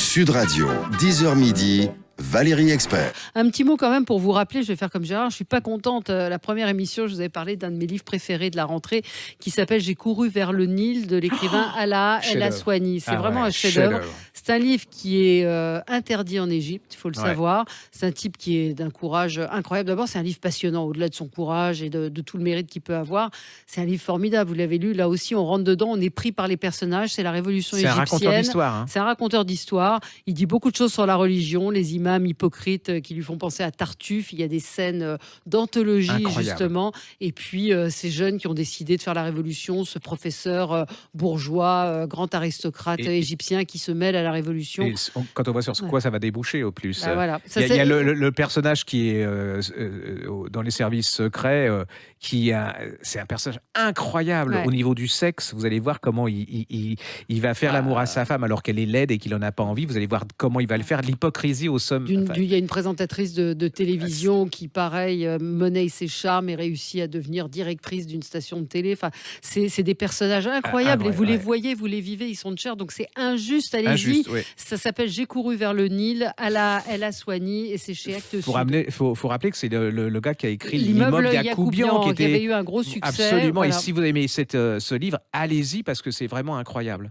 Sud Radio, 10h midi, Valérie Expert. Un petit mot quand même pour vous rappeler, je vais faire comme Gérard, je suis pas contente. La première émission, je vous avais parlé d'un de mes livres préférés de la rentrée qui s'appelle J'ai couru vers le Nil de l'écrivain Alaa El Aswany. C'est vraiment un chef-d'œuvre. C'est un livre qui est interdit en Égypte, il faut le savoir. C'est un type qui est d'un courage incroyable. D'abord, c'est un livre passionnant, au-delà de son courage et de tout le mérite qu'il peut avoir. C'est un livre formidable, vous l'avez lu. Là aussi, on rentre dedans, on est pris par les personnages. C'est la révolution égyptienne. C'est un raconteur d'histoire. Hein. C'est un raconteur d'histoire. Il dit beaucoup de choses sur la religion, les imams hypocrites qui lui font penser à Tartuffe. Il y a des scènes d'anthologie, justement. Et puis, ces jeunes qui ont décidé de faire la révolution, ce professeur bourgeois, grand aristocrate égyptien qui se mêle à la révolution. Et quand on voit sur quoi ça va déboucher, au plus. Bah, voilà. Il y a le personnage qui est dans les services secrets, c'est un personnage incroyable au niveau du sexe. Vous allez voir comment il va faire l'amour à sa femme alors qu'elle est laide et qu'il n'en a pas envie. Vous allez voir comment il va le faire, l'hypocrisie au sommet. Il y a une présentatrice de télévision qui, pareil, monnaie ses charmes et réussit à devenir directrice d'une station de télé. Enfin, c'est des personnages incroyables et vous les voyez, vous les vivez, ils sont de chair, donc c'est injuste. Allez-y. Ça s'appelle J'ai couru vers le Nil, Alaa El Aswany, et c'est chez Actes Sud. Faut rappeler que c'est le gars qui a écrit L'immeuble Yacoubian, qui avait eu un gros succès. Absolument. Voilà. Et si vous aimez ce livre, allez-y parce que c'est vraiment incroyable.